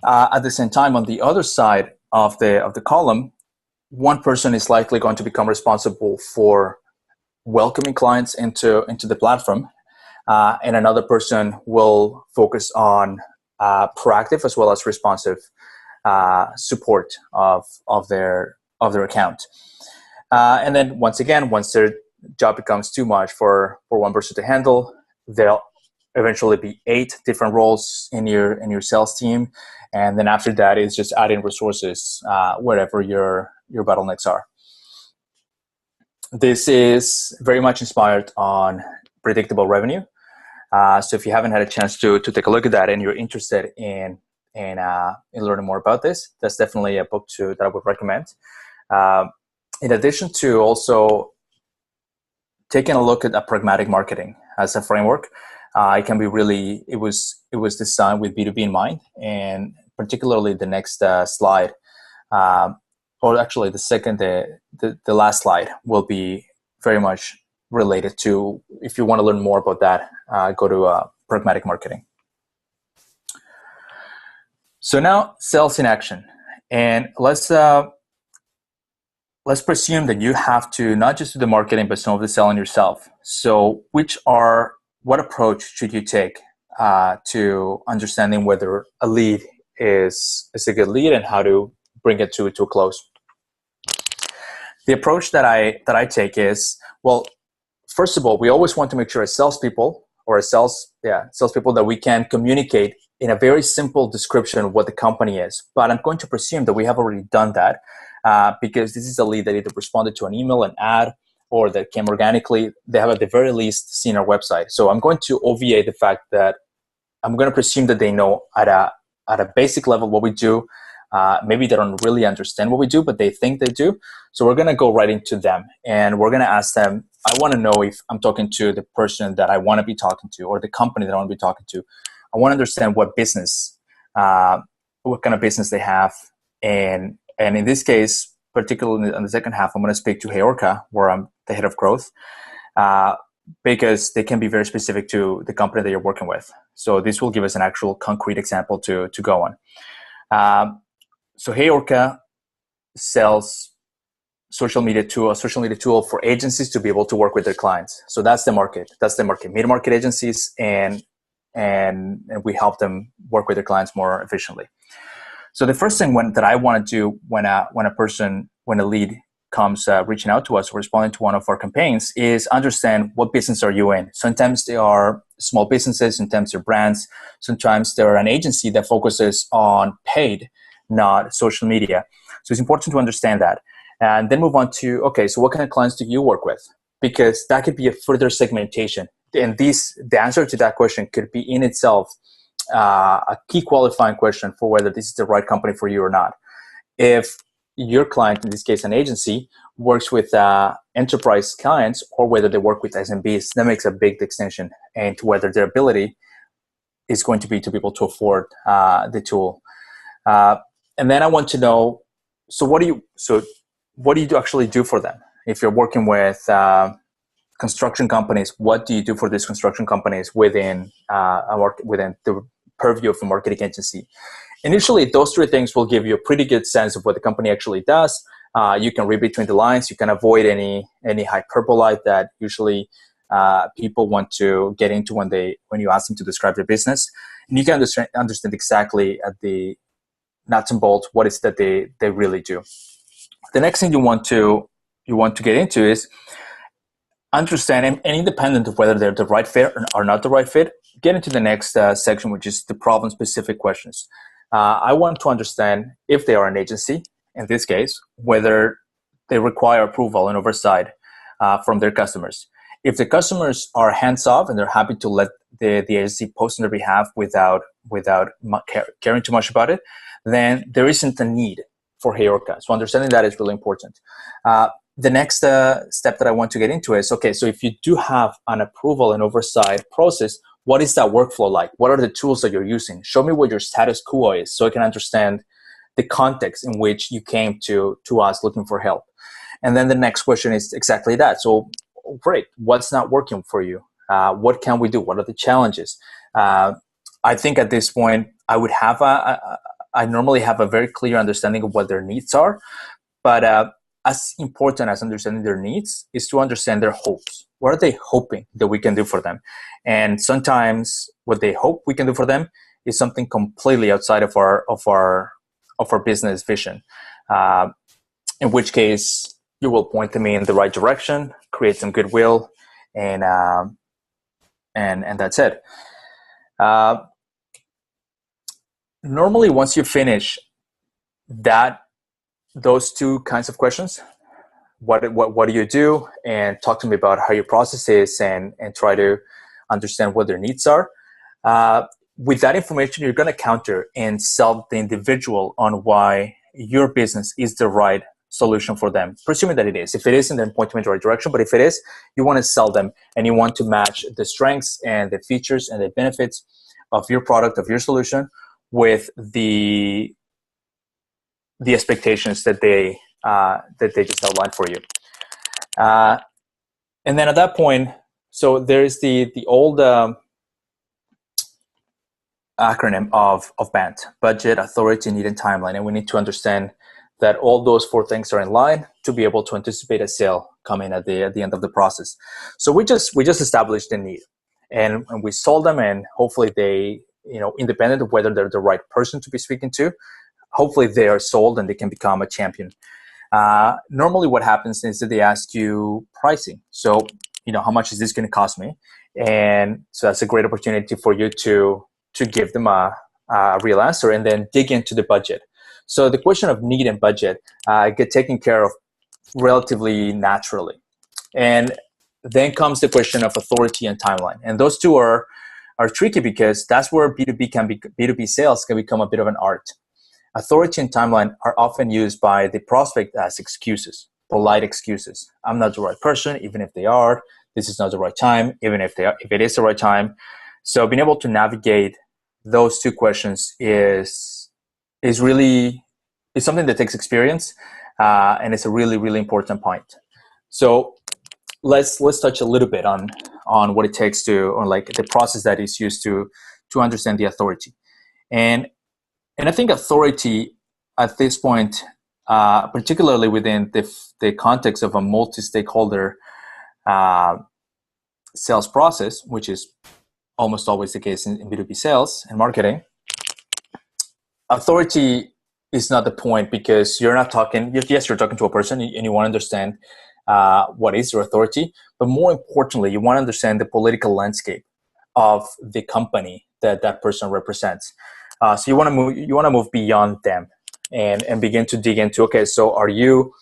At the same time, on the other side of the column, one person is likely going to become responsible for welcoming clients into the platform, and another person will focus on proactive as well as responsive support of their account. And then once their job becomes too much for one person to handle, there'll eventually be 8 different roles in your sales team, and then after that is just adding resources wherever your bottlenecks are. This is very much inspired on predictable revenue. So if you haven't had a chance to take a look at that and you're interested in learning more about this, that's definitely a book that I would recommend. In addition to also taking a look at pragmatic marketing as a framework, it can be it was designed with B2B in mind, and particularly the next slide, or actually the last slide will be very much related to, if you want to learn more about that, go to pragmatic marketing. So now sales in action, and let's presume that you have to not just do the marketing, but some of the selling yourself. So what approach should you take to understanding whether a lead is a good lead and how to bring it to a close? The approach that I take is, well, first of all, we always want to make sure as salespeople that we can communicate in a very simple description of what the company is. But I'm going to presume that we have already done that because this is a lead that either responded to an email, an ad, or that came organically. They have at the very least seen our website. So I'm going to obviate the fact that I'm going to presume that they know at a basic level what we do, Maybe they don't really understand what we do, but they think they do. So we're going to go right into them, and we're going to ask them, I want to know if I'm talking to the person that I want to be talking to, or the company that I want to be talking to. I want to understand what business, what kind of business they have. And in this case, particularly in the second half, I'm going to speak to Heorka, where I'm the head of growth, because they can be very specific to the company that you're working with. So this will give us an actual concrete example to go on. So Heorka sells a social media tool for agencies to be able to work with their clients. So that's the market. Mid-market agencies, and we help them work with their clients more efficiently. So the first thing that I want to do when a lead comes reaching out to us or responding to one of our campaigns is understand what business are you in. Sometimes they are small businesses, sometimes they're brands, sometimes they're an agency that focuses on paid, not social media. So it's important to understand that. And then move on to, okay, so what kind of clients do you work with? Because that could be a further segmentation. And the answer to that question could be in itself a key qualifying question for whether this is the right company for you or not. If your client, in this case an agency, works with enterprise clients, or whether they work with SMBs, that makes a big distinction into whether their ability is going to be to be able to afford the tool. And then I want to know, what do you actually do for them? If you're working with construction companies, what do you do for these construction companies within the purview of a marketing agency? Initially, those three things will give you a pretty good sense of what the company actually does. You can read between the lines. You can avoid any hyperbole that usually people want to get into when you ask them to describe their business. And you can understand exactly at the nuts and bolts what is that they really do. The next thing you want to get into is understand, and independent of whether they're the right fit or not the right fit, get into the next section, which is the problem-specific questions. I want to understand if they are an agency, in this case, whether they require approval and oversight from their customers. If the customers are hands-off and they're happy to let the agency post on their behalf without caring too much about it, then there isn't a need for Heorka. So understanding that is really important. The next step that I want to get into is, okay, so if you do have an approval and oversight process, what is that workflow like? What are the tools that you're using? Show me what your status quo is so I can understand the context in which you came to us looking for help. And then the next question is exactly that. So great, what's not working for you? What can we do? What are the challenges? I think at this point, I normally have a very clear understanding of what their needs are, but as important as understanding their needs is to understand their hopes. What are they hoping that we can do for them? And sometimes what they hope we can do for them is something completely outside of our business vision. In which case, you will point them in the right direction, create some goodwill, and that's it. Normally, once you finish those two kinds of questions, what do you do, and talk to me about how your process is, and try to understand what their needs are. With that information, you're going to counter and sell the individual on why your business is the right solution for them, presuming that it is. If it isn't, then point them in the right direction. But if it is, you want to sell them, and you want to match the strengths and the features and the benefits of your product, of your solution, with the expectations that they just outlined for you. And then at that point, so there's the old acronym of BANT: budget, authority, need, and timeline. And we need to understand that all those four things are in line to be able to anticipate a sale coming at the end of the process. So we just established the need, and we sold them, and hopefully they, independent of whether they're the right person to be speaking to, hopefully they are sold and they can become a champion. Normally what happens is that they ask you pricing. So, how much is this going to cost me? And so that's a great opportunity for you to give them a real answer, and then dig into the budget. So the question of need and budget get taken care of relatively naturally. And then comes the question of authority and timeline. And those two are tricky, because that's where B2B sales can become a bit of an art. authority and timeline are often used by the prospect as excuses, polite excuses. I'm not the right person, even if they are. This is not the right time, even if it is the right time. So being able to navigate those two questions is something that takes experience, and it's a really, really important point. So let's touch a little bit on what it takes to, or like the process that is used to understand the authority. And I think authority at this point, particularly within the context of a multi-stakeholder sales process, which is almost always the case in B2B sales and marketing, authority is not the point, because you're not talking, yes, you're talking to a person and you want to understand what is your authority, but more importantly, you want to understand the political landscape of the company that person represents. So you want to move beyond them and begin to dig into, okay, so are you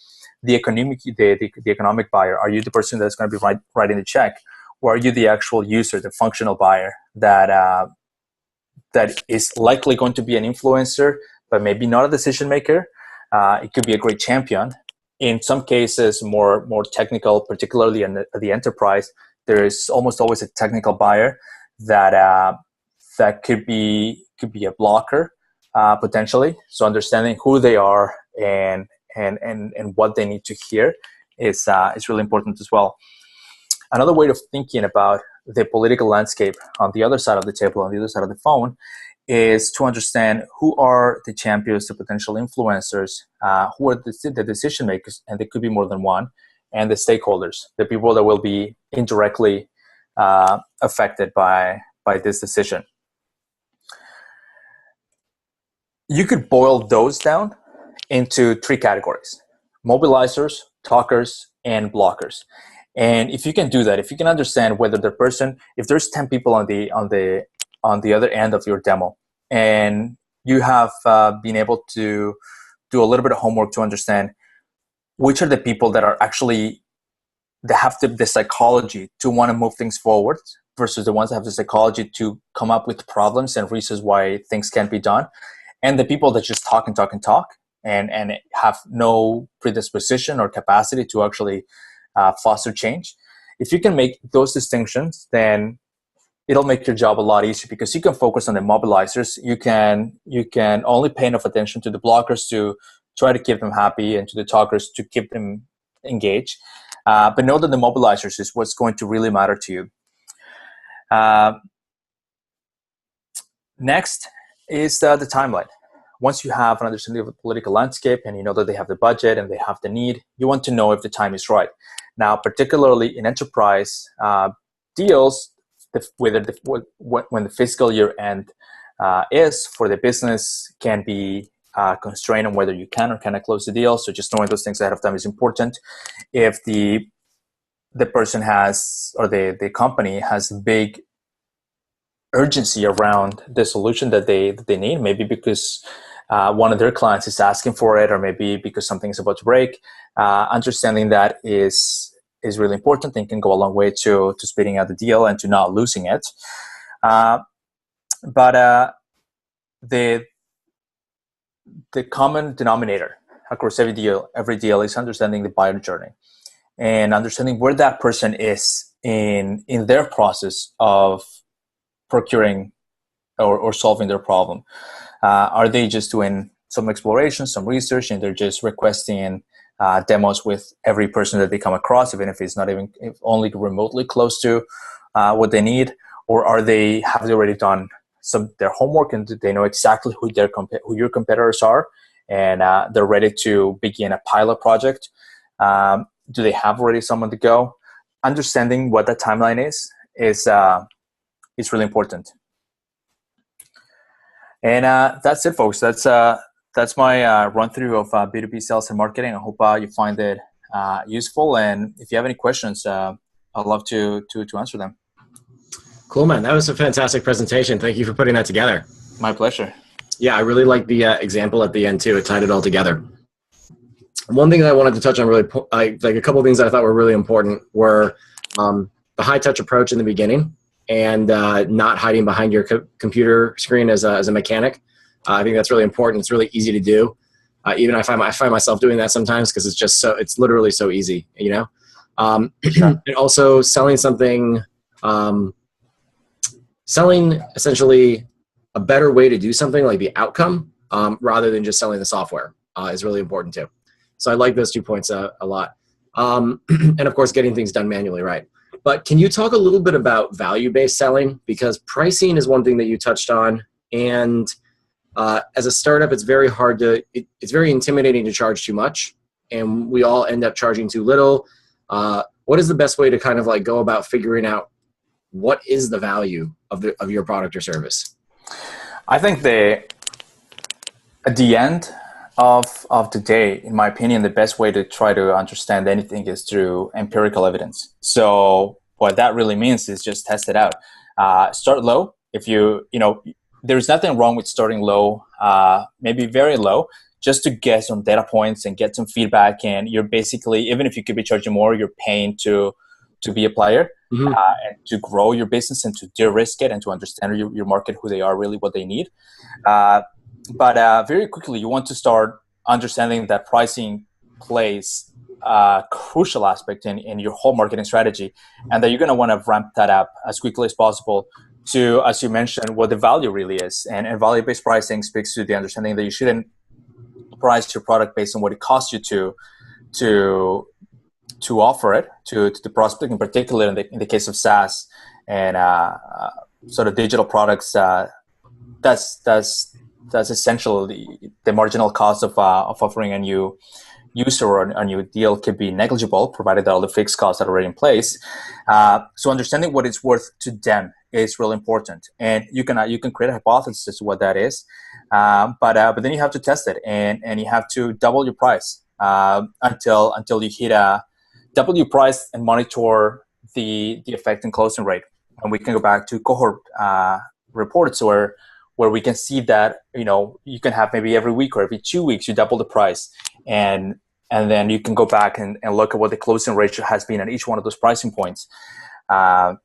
the economic buyer? Are you the person that's going to be writing the check? Or are you the actual user, the functional buyer that is likely going to be an influencer, but maybe not a decision maker? It could be a great champion. In some cases, more technical, particularly in the enterprise, there is almost always a technical buyer that could be a blocker potentially. So understanding who they are and what they need to hear is really important as well. Another way of thinking about the political landscape on the other side of the table, on the other side of the phone, is to understand who are the champions, the potential influencers, who are the decision makers, and there could be more than one, and the stakeholders, the people that will be indirectly affected by this decision. You could boil those down into three categories: mobilizers, talkers, and blockers. And if you can do that, if you can understand whether the person, if there's 10 people on the other end of your demo, and you have been able to do a little bit of homework to understand which are the people that are actually, that have the psychology to want to move things forward versus the ones that have the psychology to come up with problems and reasons why things can't be done, and the people that just talk and have no predisposition or capacity to actually foster change. If you can make those distinctions, then it'll make your job a lot easier, because you can focus on the mobilizers. You can only pay enough attention to the blockers to try to keep them happy, and to the talkers to keep them engaged. But know that the mobilizers is what's going to really matter to you. Next is the timeline. Once you have an understanding of the political landscape and you know that they have the budget and they have the need, you want to know if the time is right. Now, particularly in enterprise deals, when the fiscal year end is for the business, can be constrained on whether you can or cannot close the deal. So just knowing those things ahead of time is important. If the person has, or the company has big urgency around the solution that they need, maybe because one of their clients is asking for it, or maybe because something is about to break, understanding that is really important and can go a long way to speeding out the deal and to not losing it. But the common denominator across every deal is understanding the buyer journey and understanding where that person is in their process of procuring or solving their problem. Are they just doing some exploration, some research, and they're just requesting demos with every person that they come across, even if it's not if only remotely close to what they need? Or have they already done their homework and they know exactly who your competitors are, and they're ready to begin a pilot project? Do they have already someone to go? Understanding what that timeline is really important. And that's it, folks. That's my run through of B2B sales and marketing. I hope you find it useful. And if you have any questions, I'd love to answer them. Cool, man. That was a fantastic presentation. Thank you for putting that together. My pleasure. Yeah, I really like the example at the end too. It tied it all together. One thing that I wanted to touch on, really, like a couple of things that I thought were really important, were the high touch approach in the beginning, and not hiding behind your computer screen as a mechanic. I think that's really important. It's really easy to do. Even I find myself doing that sometimes because it's literally so easy, you know? Sure. And also selling something, selling essentially a better way to do something, like the outcome, rather than just selling the software, is really important too. So I like those 2 points a lot. And of course, getting things done manually, right? But can you talk a little bit about value-based selling? Because pricing is one thing that you touched on. And as a startup, it's very hard it's very intimidating to charge too much. And we all end up charging too little. What is the best way to kind of like go about figuring out what is the value of your product or service? I think at the end of the day, in my opinion, the best way to try to understand anything is through empirical evidence. So what that really means is just test it out. Start low. If there's nothing wrong with starting low, maybe very low, just to get some data points and get some feedback. And you're basically, even if you could be charging more, you're paying to be a player. Mm-hmm. And to grow your business and to de-risk it and to understand your market, who they are, really what they need. But very quickly, you want to start understanding that pricing plays a crucial aspect in your whole marketing strategy, and that you're going to want to ramp that up as quickly as possible to, as you mentioned, what the value really is. And value-based pricing speaks to the understanding that you shouldn't price your product based on what it costs you to offer it to the prospect, in particular in the case of SaaS and sort of digital products. That's essentially the marginal cost of offering a new user or a new deal could be negligible, provided that all the fixed costs are already in place. So understanding what it's worth to them is really important, and you can create a hypothesis as to what that is, but then you have to test it, and you have to double your price until you hit double your price and monitor the effect and closing rate. And we can go back to cohort reports where we can see that you can have maybe every week or every 2 weeks you double the price, and then you can go back and look at what the closing ratio has been at each one of those pricing points. At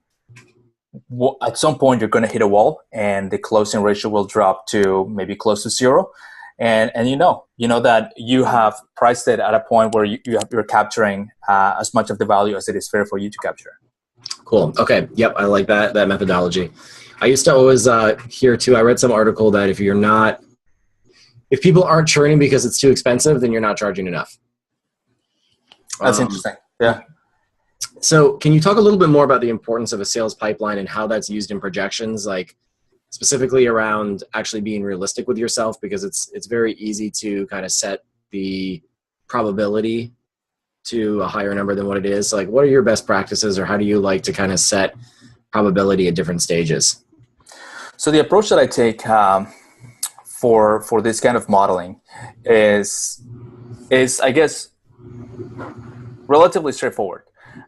some point you're going to hit a wall, and the closing ratio will drop to maybe close to zero, and you know that you have priced it at a point where you're capturing as much of the value as it is fair for you to capture. Cool. Okay. Yep. I like that methodology. I used to always hear too, I read some article that if people aren't churning because it's too expensive, then you're not charging enough. That's interesting. Yeah. So can you talk a little bit more about the importance of a sales pipeline and how that's used in projections, like specifically around actually being realistic with yourself? Because it's very easy to kind of set the probability to a higher number than what it is. Like, what are your best practices, or how do you like to kind of set probability at different stages? So the approach that I take for this kind of modeling is I guess relatively straightforward.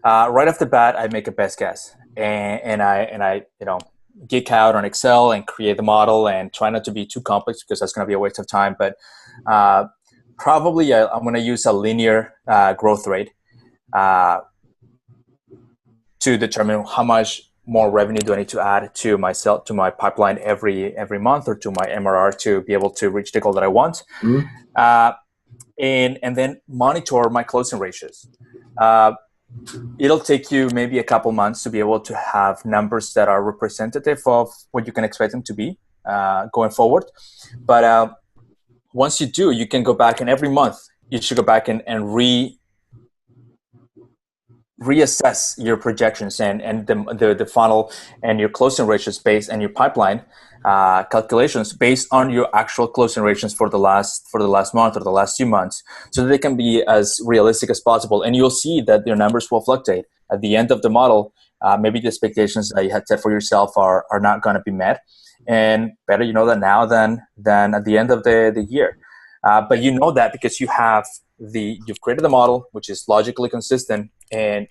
Right off the bat, I make a best guess, and I geek out on Excel and create the model and try not to be too complex because that's going to be a waste of time. But probably I'm going to use a linear growth rate to determine how much more revenue do I need to add to my pipeline every month, or to my MRR, to be able to reach the goal that I want. Mm-hmm. And then monitor my closing ratios. It'll take you maybe a couple months to be able to have numbers that are representative of what you can expect them to be going forward. But once you do, you can go back, and every month you should go back and reassess your projections and the funnel and your closing ratios based, and your pipeline calculations based on your actual closing ratios for the last month or the last 2 months, so that they can be as realistic as possible. And you'll see that your numbers will fluctuate at the end of the model. Maybe the expectations that you had set for yourself are not going to be met, and better you know that now than at the end of the year. But you know that because you've created the model, which is logically consistent, and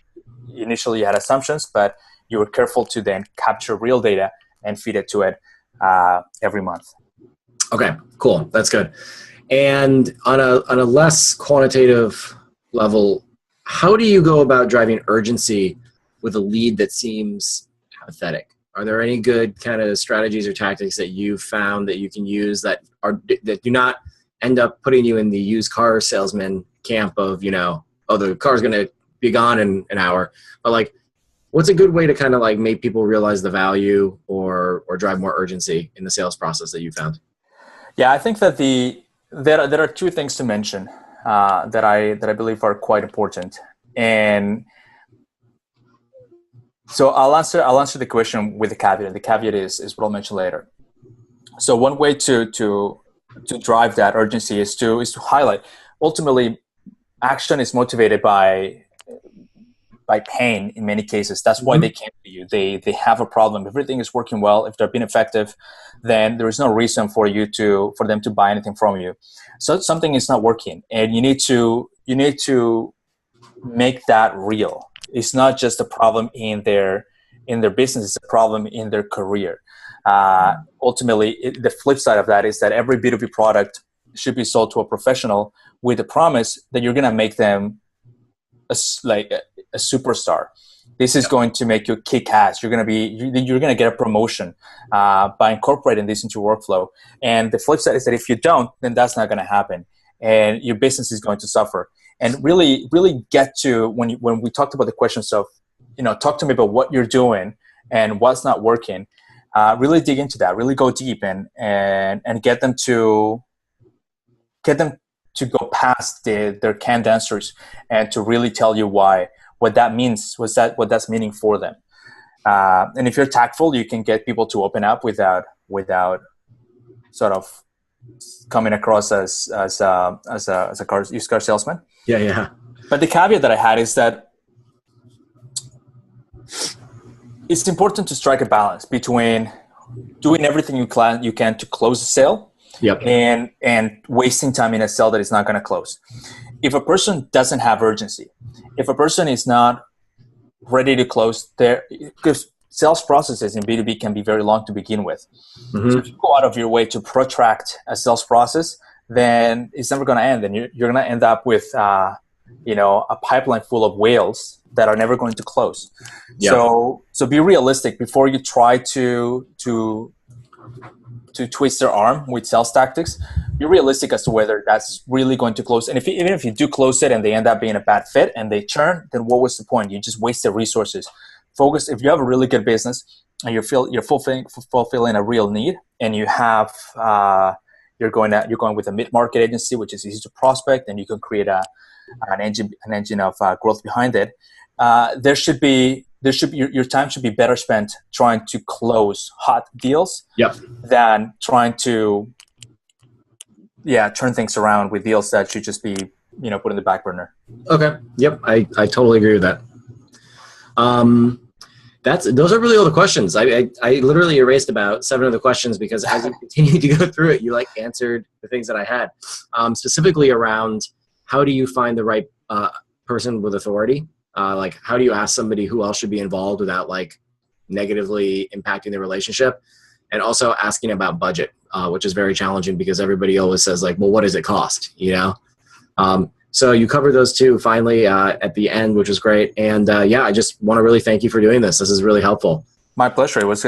initially you had assumptions, but you were careful to then capture real data and feed it to it every month. Okay, cool. That's good. And on a less quantitative level, how do you go about driving urgency with a lead that seems apathetic? Are there any good kind of strategies or tactics that you've found that you can use that do not end up putting you in the used car salesman camp of, oh, the car's going to be gone in an hour, but like, what's a good way to kind of like make people realize the value or drive more urgency in the sales process that you found? Yeah, I think that there are two things to mention that I believe are quite important, and so I'll answer the question with the caveat. The caveat is what I'll mention later. So one way to drive that urgency is to highlight. Ultimately, action is motivated by pain in many cases. That's why they came to you. They have a problem. If everything is working well, if they're being effective, then there is no reason for them to buy anything from you. So something is not working, and you need to make that real. It's not just a problem in their business, it's a problem in their career. Ultimately, the flip side of that is that every B2B product should be sold to a professional with the promise that you're going to make them a superstar. This is going to make you kick ass. You're going to get a promotion by incorporating this into your workflow. And the flip side is that if you don't, then that's not going to happen, and your business is going to suffer. And really get to when we talked about the questions of, talk to me about what you're doing and what's not working. Really dig into that. Really go deep and get them to go past their canned answers and to really tell you what that means, what that's meaning for them. And if you're tactful, you can get people to open up without sort of coming across as a used car salesman. Yeah. But the caveat that I had is that it's important to strike a balance between doing everything you can to close a sale, yep, and wasting time in a sale that is not going to close. If a person doesn't have urgency, if a person is not ready to close because sales processes in B2B can be very long to begin with. So if you go out of your way to protract a sales process, then it's never going to end. And you're going to end up with, a pipeline full of whales that are never going to close. Yep. So be realistic before you try to twist their arm with sales tactics. Be realistic as to whether that's really going to close. And even if you do close it and they end up being a bad fit and they churn, then what was the point? You just wasted resources. Focus. If you have a really good business and you're fulfilling a real need, and you have you're going with a mid-market agency, which is easy to prospect, and you can create an engine of growth behind it. Your time should be better spent trying to close hot deals, yep, than trying to turn things around with deals that should just be put in the back burner. Okay. Yep. I totally agree with that. Those are really all the questions. I literally erased about 7 of the questions because as you continued to go through it, you answered the things that I had, specifically around how do you find the right person with authority? How do you ask somebody who else should be involved without negatively impacting the relationship? And also asking about budget, which is very challenging because everybody always says well, what does it cost? So you covered those two finally at the end, which was great. And I just want to really thank you for doing this. This is really helpful. My pleasure. It was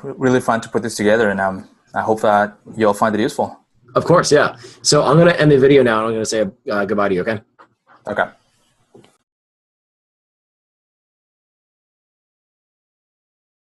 really fun to put this together, and I hope that you'll find it useful. Of course, yeah. So I'm going to end the video now, and I'm going to say goodbye to you, okay? Okay.